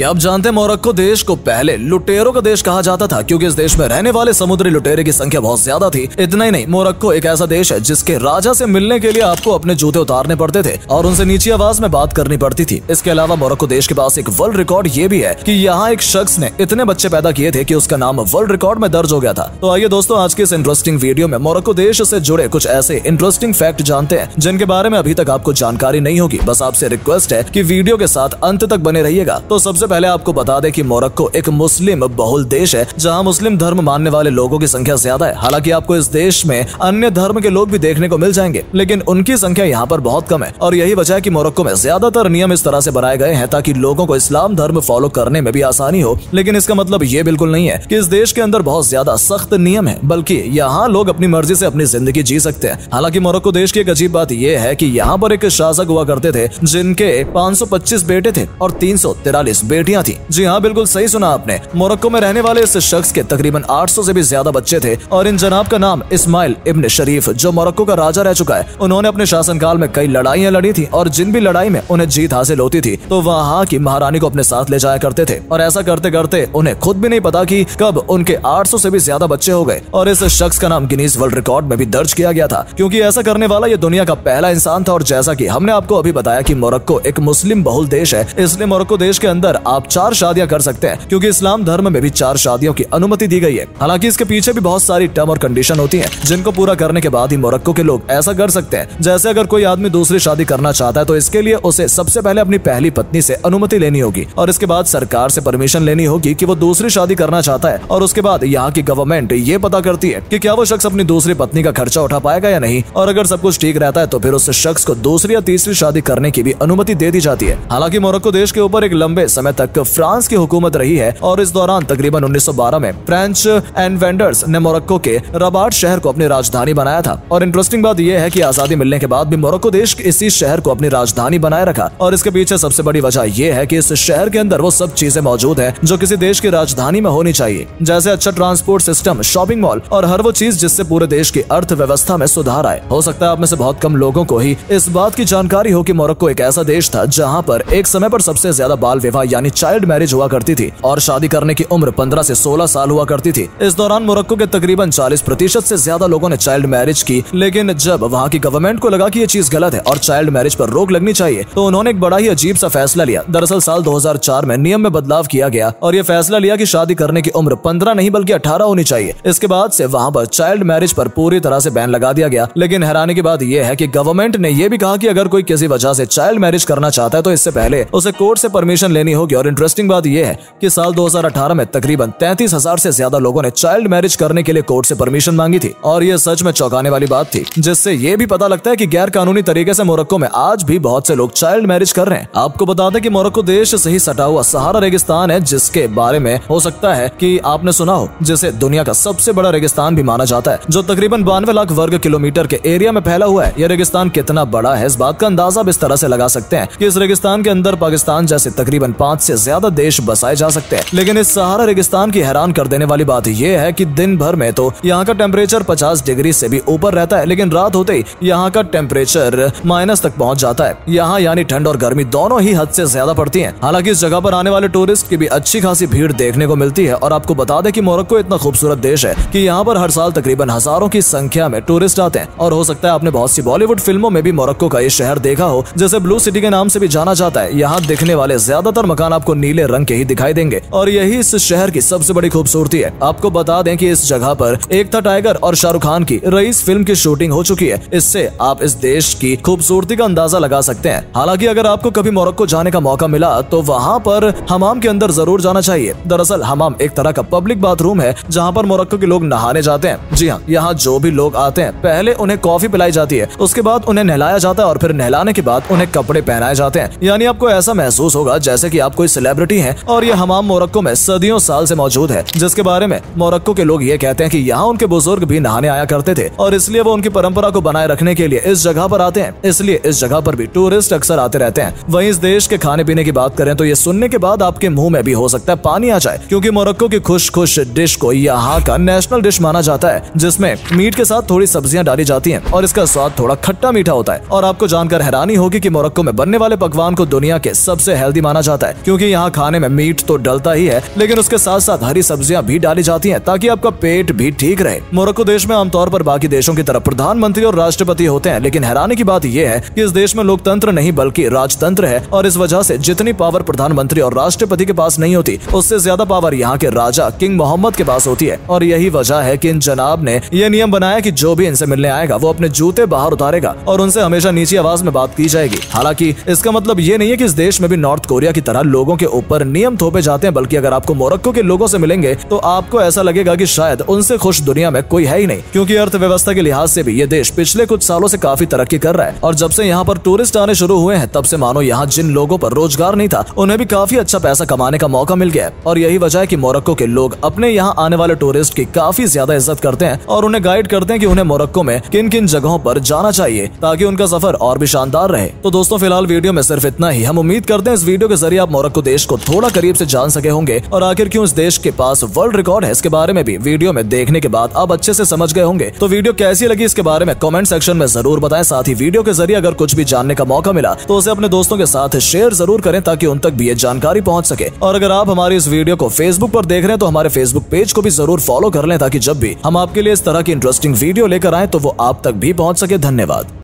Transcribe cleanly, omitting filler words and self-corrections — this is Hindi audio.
क्या आप जानते हैं मोरक्को देश को पहले लुटेरों का देश कहा जाता था क्योंकि इस देश में रहने वाले समुद्री लुटेरे की संख्या बहुत ज्यादा थी। इतना ही नहीं, मोरक्को एक ऐसा देश है जिसके राजा से मिलने के लिए आपको अपने जूते उतारने पड़ते थे और उनसे नीची आवाज में बात करनी पड़ती थी। इसके अलावा मोरक्को देश के पास एक वर्ल्ड रिकॉर्ड ये भी है कि यहाँ एक शख्स ने इतने बच्चे पैदा किए थे कि उसका नाम वर्ल्ड रिकॉर्ड में दर्ज हो गया था। तो आइए दोस्तों, आज के इस इंटरेस्टिंग वीडियो में मोरक्को देश से जुड़े कुछ ऐसे इंटरेस्टिंग फैक्ट जानते हैं जिनके बारे में अभी तक आपको जानकारी नहीं होगी। बस आपसे रिक्वेस्ट है कि वीडियो के साथ अंत तक बने रहिएगा। तो सबसे पहले आपको बता दें कि मोरक्को एक मुस्लिम बहुल देश है जहां मुस्लिम धर्म मानने वाले लोगों की संख्या ज्यादा है। हालांकि आपको इस देश में अन्य धर्म के लोग भी देखने को मिल जाएंगे, लेकिन उनकी संख्या यहाँ पर बहुत कम है। और यही वजह है कि मोरक्को में ज्यादातर नियम इस तरह से बनाए गए हैं ताकि लोगों को इस्लाम धर्म फॉलो करने में भी आसानी हो। लेकिन इसका मतलब ये बिल्कुल नहीं है कि इस देश के अंदर बहुत ज्यादा सख्त नियम है, बल्कि यहाँ लोग अपनी मर्जी से अपनी जिंदगी जी सकते हैं। हालांकि मोरक्को देश की एक अजीब बात यह है कि यहाँ पर एक शासक हुआ करते थे जिनके 525 बेटे थे और 343 बेटियां थी। जी हाँ, बिल्कुल सही सुना आपने। मोरक्को में रहने वाले इस शख्स के तकरीबन 800 से भी ज्यादा बच्चे थे और इन जनाब का नाम इस्माइल इब्न शरीफ, जो मोरक्को का राजा रह चुका है। उन्होंने अपने शासनकाल में कई लड़ाइयां लड़ी थी और जिन भी लड़ाई में उन्हें जीत हासिल होती थी तो वहाँ की महारानी को अपने साथ ले जाया करते थे। और ऐसा करते करते उन्हें खुद भी नहीं पता कि कब उनके 800 से भी ज्यादा बच्चे हो गए और इस शख्स का नाम गिनीज वर्ल्ड रिकॉर्ड में भी दर्ज किया गया था, क्योंकि ऐसा करने वाला ये दुनिया का पहला इंसान था। और जैसा कि हमने आपको अभी बताया कि मोरक्को एक मुस्लिम बहुल देश है, इसलिए मोरक्को देश के अंदर आप 4 शादियां कर सकते हैं, क्योंकि इस्लाम धर्म में भी 4 शादियों की अनुमति दी गई है। हालांकि इसके पीछे भी बहुत सारी टर्म और कंडीशन होती हैं जिनको पूरा करने के बाद ही मोरक्को के लोग ऐसा कर सकते हैं। जैसे अगर कोई आदमी दूसरी शादी करना चाहता है तो इसके लिए उसे सबसे पहले अपनी पहली पत्नी से अनुमति लेनी होगी और इसके बाद सरकार से परमिशन लेनी होगी कि वो दूसरी शादी करना चाहता है। और उसके बाद यहाँ की गवर्नमेंट ये पता करती है कि क्या वो शख्स अपनी दूसरी पत्नी का खर्चा उठा पाएगा या नहीं, और अगर सब कुछ ठीक रहता है तो फिर उस शख्स को दूसरी या तीसरी शादी करने की भी अनुमति दे दी जाती है। हालांकि मोरक्को देश के ऊपर एक लंबे समय तक फ्रांस की हुकूमत रही है और इस दौरान तकरीबन 1912 में फ्रेंच एनवेंडर्स ने मोरक्को के रबाट शहर को अपनी राजधानी बनाया था। और इंटरेस्टिंग बात यह है कि आजादी मिलने के बाद भी मोरक्को देश इसी शहर को अपनी राजधानी बनाए रखा। और इसके पीछे सबसे बड़ी वजह यह है कि इस शहर के अंदर वो सब चीजें मौजूद है जो किसी देश की राजधानी में होनी चाहिए, जैसे अच्छा ट्रांसपोर्ट सिस्टम, शॉपिंग मॉल और हर वो चीज जिससे पूरे देश की अर्थव्यवस्था में सुधार आए। हो सकता है आप में से बहुत कम लोगों को ही इस बात की जानकारी हो कि मोरक्को एक ऐसा देश था जहाँ पर एक समय पर सबसे ज्यादा बाल विवाह यानी चाइल्ड मैरिज हुआ करती थी और शादी करने की उम्र 15 से 16 साल हुआ करती थी। इस दौरान मोरक्को के तकरीबन 40% से ज्यादा लोगों ने चाइल्ड मैरिज की, लेकिन जब वहाँ की गवर्नमेंट को लगा कि ये चीज गलत है और चाइल्ड मैरिज पर रोक लगनी चाहिए तो उन्होंने एक बड़ा ही अजीब सा फैसला लिया। दरअसल साल 2004 में नियम में बदलाव किया गया और ये फैसला लिया कि शादी करने की उम्र 15 नहीं बल्कि 18 होनी चाहिए। इसके बाद से वहाँ पर चाइल्ड मैरिज पर पूरी तरह से बैन लगा दिया गया। लेकिन हैरानी की बात यह है कि गवर्नमेंट ने यह भी कहा कि अगर कोई किसी वजह से चाइल्ड मैरिज करना चाहता है तो इससे पहले उसे कोर्ट से परमिशन लेनी होगी। और इंटरेस्टिंग बात यह है कि साल 2018 में तकरीबन 33,000 से ज्यादा लोगों ने चाइल्ड मैरिज करने के लिए कोर्ट से परमिशन मांगी थी। और यह सच में चौंकाने वाली बात थी, जिससे यह भी पता लगता है कि गैर कानूनी तरीके से मोरक्को में आज भी बहुत से लोग चाइल्ड मैरिज कर रहे हैं। आपको बता दें कि मोरक्को देश से ही सटा हुआ सहारा रेगिस्तान है, जिसके बारे में हो सकता है कि आपने सुना हो, जिसे दुनिया का सबसे बड़ा रेगिस्तान भी माना जाता है, जो तकरीबन 92 लाख वर्ग किलोमीटर के एरिया में फैला हुआ है। यह रेगिस्तान कितना बड़ा है इस बात का अंदाजा इस तरह से लगा सकते हैं कि इस रेगिस्तान के अंदर पाकिस्तान जैसे तकरीबन 5 से ज्यादा देश बसाए जा सकते हैं। लेकिन इस सहारा रेगिस्तान की हैरान कर देने वाली बात यह है कि दिन भर में तो यहाँ का टेम्परेचर 50 डिग्री से भी ऊपर रहता है, लेकिन रात होते ही यहाँ का टेम्परेचर माइनस तक पहुँच जाता है। यहाँ यानी ठंड और गर्मी दोनों ही हद से ज्यादा पड़ती है। हालांकि इस जगह पर आने वाले टूरिस्ट की भी अच्छी खासी भीड़ देखने को मिलती है। और आपको बता दें कि मोरक्को इतना खूबसूरत देश है कि यहाँ पर हर साल तकरीबन हजारों की संख्या में टूरिस्ट आते हैं। और हो सकता है आपने बहुत सी बॉलीवुड फिल्मों में भी मोरक्को का ये शहर देखा हो, जैसे ब्लू सिटी के नाम से भी जाना जाता है। यहाँ दिखने वाले ज्यादातर मकान आपको नीले रंग के ही दिखाई देंगे और यही इस शहर की सबसे बड़ी खूबसूरती है। आपको बता दें कि इस जगह पर एक था टाइगर और शाहरुख खान की रईस फिल्म की शूटिंग हो चुकी है। इससे आप इस देश की खूबसूरती का अंदाजा लगा सकते हैं। हालांकि अगर आपको कभी मोरक्को जाने का मौका मिला तो वहाँ पर हमाम के अंदर जरूर जाना चाहिए। दरअसल हमाम एक तरह का पब्लिक बाथरूम है जहाँ पर मोरक्को के लोग नहाने जाते हैं। जी हाँ, यहाँ जो भी लोग आते हैं पहले उन्हें कॉफी पिलाई जाती है, उसके बाद उन्हें नहलाया जाता है और फिर नहलाने के बाद उन्हें कपड़े पहनाए जाते हैं। यानी आपको ऐसा महसूस होगा जैसे कि आप कोई सेलिब्रिटी हैं। और यह हमाम मोरक्को में सदियों साल से मौजूद है, जिसके बारे में मोरक्को के लोग ये कहते हैं कि यहाँ उनके बुजुर्ग भी नहाने आया करते थे और इसलिए वो उनकी परंपरा को बनाए रखने के लिए इस जगह पर आते हैं। इसलिए इस जगह पर भी टूरिस्ट अक्सर आते रहते हैं। वहीं इस देश के खाने पीने की बात करें तो ये सुनने के बाद आपके मुंह में भी हो सकता है पानी आ जाए, क्योंकि मोरक्को की खुश डिश को यहाँ का नेशनल डिश माना जाता है, जिसमें मीट के साथ थोड़ी सब्जियां डाली जाती हैं और इसका स्वाद थोड़ा खट्टा मीठा होता है। और आपको जानकर हैरानी होगी कि मोरक्को में बनने वाले पकवान को दुनिया के सबसे हेल्दी माना जाता है, क्योंकि यहाँ खाने में मीट तो डलता ही है, लेकिन उसके साथ साथ हरी सब्जियां भी डाली जाती हैं ताकि आपका पेट भी ठीक रहे। मोरक्को देश में आमतौर पर बाकी देशों की तरह प्रधानमंत्री और राष्ट्रपति होते हैं, लेकिन हैरानी की बात यह है कि इस देश में लोकतंत्र नहीं बल्कि राजतंत्र है, और इस वजह से जितनी पावर प्रधानमंत्री और राष्ट्रपति के पास नहीं होती, उससे ज्यादा पावर यहाँ के राजा किंग मोहम्मद के पास होती है। और यही वजह है कि इन जनाब ने यह नियम बनाया कि जो भी इनसे मिलने आएगा वो अपने जूते बाहर उतारेगा और उनसे हमेशा नीची आवाज में बात की जाएगी। हालांकि इसका मतलब ये नहीं है कि इस देश में भी नॉर्थ कोरिया की तरह लोगों के ऊपर नियम थोपे जाते हैं, बल्कि अगर आपको मोरक्को के लोगों से मिलेंगे तो आपको ऐसा लगेगा कि शायद उनसे खुश दुनिया में कोई है ही नहीं, क्योंकि अर्थव्यवस्था के लिहाज से भी ये देश पिछले कुछ सालों से काफी तरक्की कर रहा है। और जब से यहाँ पर टूरिस्ट आने शुरू हुए हैं, तब से मानो यहाँ जिन लोगों पर रोजगार नहीं था उन्हें भी काफी अच्छा पैसा कमाने का मौका मिल गया है। और यही वजह है कि मोरक्को के लोग अपने यहाँ आने वाले टूरिस्ट की काफी ज्यादा इज्जत करते हैं और उन्हें गाइड करते हैं कि उन्हें मोरक्को में किन किन जगहों पर जाना चाहिए ताकि उनका सफर और भी शानदार रहे। तो दोस्तों, फिलहाल वीडियो में सिर्फ इतना ही। हम उम्मीद करते हैं इस वीडियो के जरिए आप मोरक्को देश को थोड़ा करीब से जान सके होंगे और आखिर क्यों इस देश के पास वर्ल्ड रिकॉर्ड है इसके बारे में भी वीडियो में देखने के बाद आप अच्छे से समझ गए होंगे। तो वीडियो कैसी लगी इसके बारे में कमेंट सेक्शन में जरूर बताएं। साथ ही वीडियो के जरिए अगर कुछ भी जानने का मौका मिला तो उसे अपने दोस्तों के साथ शेयर जरूर करें ताकि उन तक भी ये जानकारी पहुंच सके। और अगर आप हमारी इस वीडियो को फेसबुक पर देख रहे हैं तो हमारे फेसबुक पेज को भी जरूर फॉलो कर लें ताकि जब भी हम आपके लिए इस तरह की इंटरेस्टिंग वीडियो लेकर आए तो वो आप तक भी पहुंच सके। धन्यवाद।